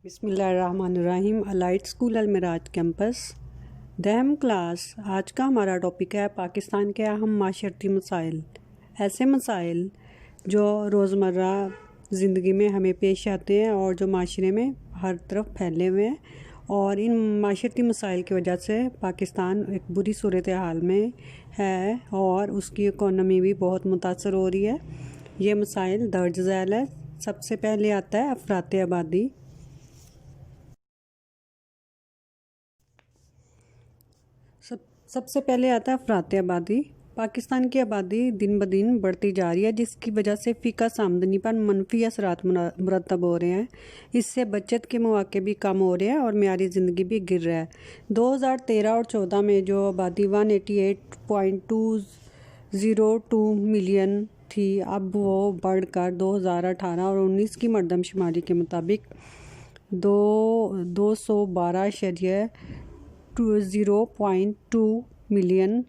بسم اللہ الرحمن الرحیم۔ الائٹ اسکول المراج کیمپس دہم کلاس۔ آج کا ہمارا ٹاپک ہے پاکستان کے اہم معاشرتی مسائل۔ ایسے مسائل جو روزمرہ زندگی میں ہمیں پیش آتے ہیں اور جو معاشرے میں ہر طرف پھیلے ہوئے ہیں، اور ان معاشرتی مسائل کی وجہ سے پاکستان ایک بری صورتحال میں ہے اور اس کی اکانومی بھی بہت متاثر ہو رہی ہے۔ یہ مسائل درج ذیل ہے۔ سب سے پہلے آتا ہے افراط آبادی۔ سب سے پہلے آتا ہے افراط آبادی۔ پاکستان کی آبادی دن بدن بڑھتی جا رہی ہے، جس کی وجہ سے فی کس آمدنی پر منفی اثرات مرتب ہو رہے ہیں۔ اس سے بچت کے مواقع بھی کم ہو رہے ہیں اور معیاری زندگی بھی گر رہا ہے۔ 2013 اور 2014 میں جو آبادی 188.202 ملین تھی، اب وہ بڑھ کر 2018 اور 19 کی مردم شماری کے مطابق 212.2 ملین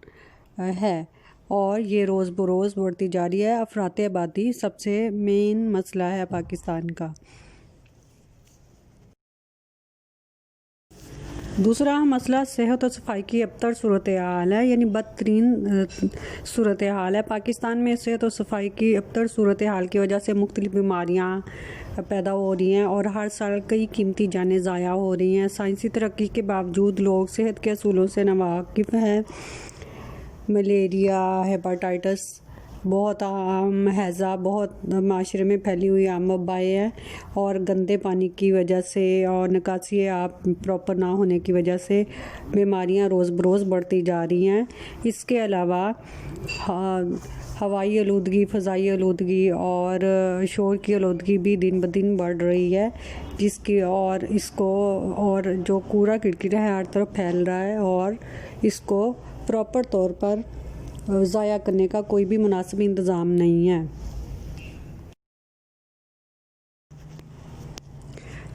ہے، اور یہ روز بروز بڑھتی جا رہی ہے۔ افراط آبادی سب سے مین مسئلہ ہے پاکستان کا۔ دوسرا مسئلہ صحت و صفائی کی ابتر صورتحال ہے، یعنی بدترین صورتحال ہے۔ پاکستان میں صحت و صفائی کی ابتر صورتحال کی وجہ سے مختلف بیماریاں پیدا ہو رہی ہیں اور ہر سال کئی قیمتی جانیں ضائع ہو رہی ہیں۔ سائنسی ترقی کے باوجود لوگ صحت کے اصولوں سے ناواقف ہیں۔ ملیریا، ہیپاٹائٹس بہت عام، ہیضہ بہت معاشرے میں پھیلی ہوئی عام وبائیں ہیں، اور گندے پانی کی وجہ سے اور نکاسی آب پراپر نہ ہونے کی وجہ سے بیماریاں روز بروز بڑھتی جا رہی ہیں۔ اس کے علاوہ ہوائی آلودگی، فضائی آلودگی اور شور کی آلودگی بھی دن بدن بڑھ رہی ہے، جس کی اور جو کوڑا کرکٹ ہے ہر طرف پھیل رہا ہے، اور اس کو پراپر طور پر ضائع کرنے کا کوئی بھی مناسب انتظام نہیں ہے۔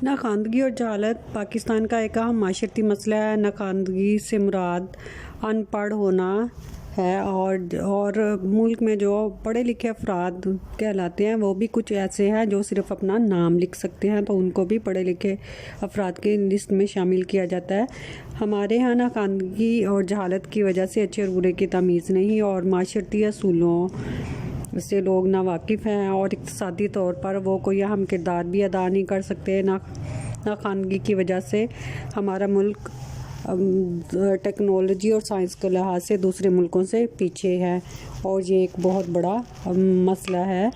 ناخواندگی اور جہالت پاکستان کا ایک اہم معاشرتی مسئلہ ہے۔ ناخواندگی سے مراد ان پڑھ ہونا ہے، اور ملک میں جو پڑھے لکھے افراد کہلاتے ہیں وہ بھی کچھ ایسے ہیں جو صرف اپنا نام لکھ سکتے ہیں، تو ان کو بھی پڑھے لکھے افراد کی لسٹ میں شامل کیا جاتا ہے۔ ہمارے ہاں ناخواندگی اور جہالت کی وجہ سے اچھے اور برے کی تمیز نہیں، اور معاشرتی اصولوں سے لوگ ناواقف ہیں، اور اقتصادی طور پر وہ کوئی اہم کردار بھی ادا نہیں کر سکتے۔ ناخواندگی کی وجہ سے ہمارا ملک ٹیکنالوجی اور سائنس کے لحاظ سے دوسرے ملکوں سے پیچھے ہے، اور یہ ایک بہت بڑا مسئلہ ہے۔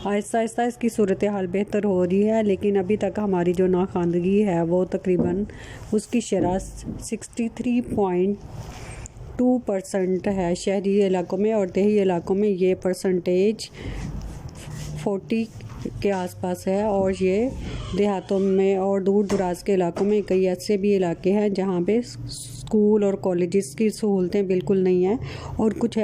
آہستہ آہستہ اس کی صورتحال بہتر ہو رہی ہے، لیکن ابھی تک ہماری جو ناخواندگی ہے وہ تقریباً اس کی شرح 63.2% ہے شہری علاقوں میں، اور دیہی علاقوں میں یہ پرسنٹیج 40 کے آس پاس ہے، اور یہ دیہاتوں میں اور دور دراز کے علاقوں میں کئی ایسے بھی علاقے ہیں جہاں پہ اسکول اور کالجز کی سہولتیں بالکل نہیں ہیں، اور کچھ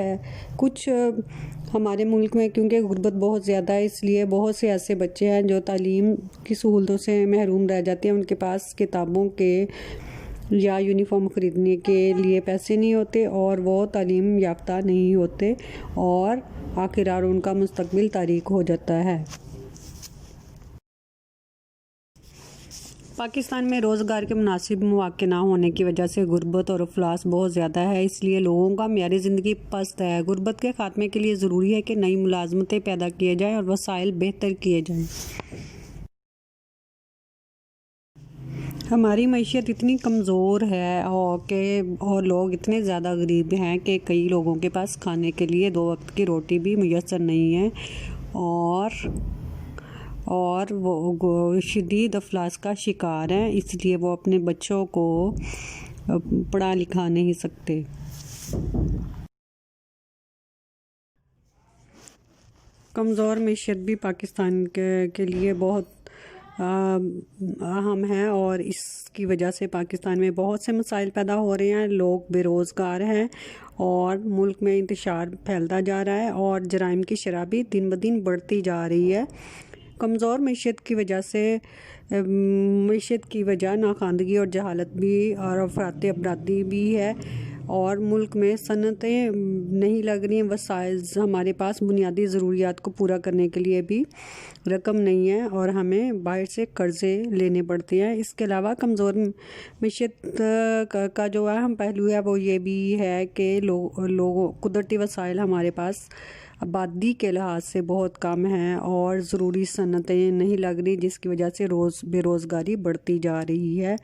ہمارے ملک میں کیونکہ غربت بہت زیادہ ہے، اس لیے بہت سے ایسے بچے ہیں جو تعلیم کی سہولتوں سے محروم رہ جاتے ہیں۔ ان کے پاس کتابوں کے یا یونیفارم خریدنے کے لیے پیسے نہیں ہوتے، اور وہ تعلیم یافتہ نہیں ہوتے، اور آخرکار ان کا مستقبل تاریک ہو جاتا ہے۔ پاکستان میں روزگار کے مناسب مواقع نہ ہونے کی وجہ سے غربت اور افلاس بہت زیادہ ہے، اس لیے لوگوں کا معیار زندگی پست ہے۔ غربت کے خاتمے کے لیے ضروری ہے کہ نئی ملازمتیں پیدا کیے جائیں اور وسائل بہتر کیے جائیں۔ ہماری معیشت اتنی کمزور ہے اور لوگ اتنے زیادہ غریب ہیں کہ کئی لوگوں کے پاس کھانے کے لیے 2 وقت کی روٹی بھی میسر نہیں ہے، اور وہ شدید افلاس کا شکار ہیں، اس لیے وہ اپنے بچوں کو پڑھا لکھا نہیں سکتے۔ کمزور معیشت بھی پاکستان کے لیے بہت اہم ہے، اور اس کی وجہ سے پاکستان میں بہت سے مسائل پیدا ہو رہے ہیں۔ لوگ بے روزگار ہیں، اور ملک میں انتشار پھیلتا جا رہا ہے، اور جرائم کی شرح بھی دن بدن بڑھتی جا رہی ہے۔ کمزور معیشت کی وجہ ناخواندگی اور جہالت بھی اور افراط آبادی بھی ہے، اور ملک میں صنعتیں نہیں لگ رہی ہیں، وسائل ہمارے پاس بنیادی ضروریات کو پورا کرنے کے لیے بھی رقم نہیں ہے اور ہمیں باہر سے قرضے لینے پڑتے ہیں۔ اس کے علاوہ کمزور معیشت کا جو اہم پہلو ہے وہ یہ بھی ہے کہ لوگوں قدرتی وسائل ہمارے پاس آبادی کے لحاظ سے بہت کم ہیں اور ضروری صنعتیں نہیں لگ رہی، جس کی وجہ سے بے روزگاری بڑھتی جا رہی ہے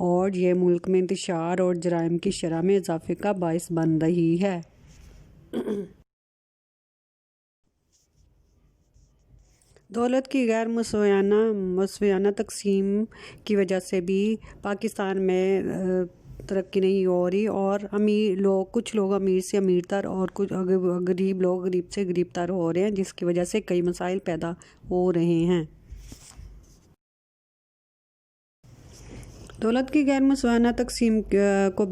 اور یہ ملک میں انتشار اور جرائم کی شرح میں اضافے کا باعث بن رہی ہے۔ دولت کی غیر مساویانہ تقسیم کی وجہ سے بھی پاکستان میں ترقی نہیں ہو رہی اور کچھ لوگ امیر سے امیر تر اور کچھ غریب لوگ غریب سے غریب تر ہو رہے ہیں، جس کی وجہ سے کئی مسائل پیدا ہو رہے ہیں۔ دولت کی غیر مساویانہ تقسیم کو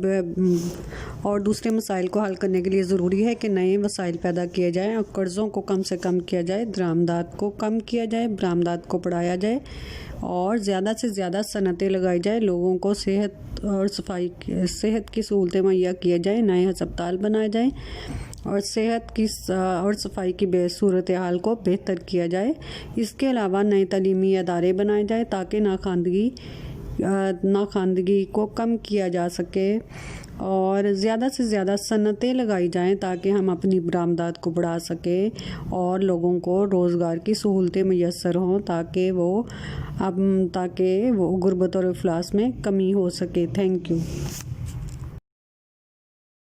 اور دوسرے مسائل کو حل کرنے کے لیے ضروری ہے کہ نئے وسائل پیدا کیے جائیں اور قرضوں کو کم سے کم کیا جائے، درآمدات کو کم کیا جائے، برآمدات کو بڑھایا جائے اور زیادہ سے زیادہ صنعتیں لگائی جائیں، لوگوں کو صحت کی سہولتیں مہیا کیے جائیں، نئے ہسپتال بنائے جائیں اور صحت کی اور صفائی کی صورتحال کو بہتر کیا جائے۔ اس کے علاوہ نئے تعلیمی ادارے بنائے جائیں تاکہ ناخواندگی کو کم کیا جا سکے اور زیادہ سے زیادہ صنعتیں لگائی جائیں تاکہ ہم اپنی برآمدات کو بڑھا سکیں اور لوگوں کو روزگار کی سہولتیں میسر ہوں تاکہ وہ غربت اور افلاس میں کمی ہو سکے۔ Thank you.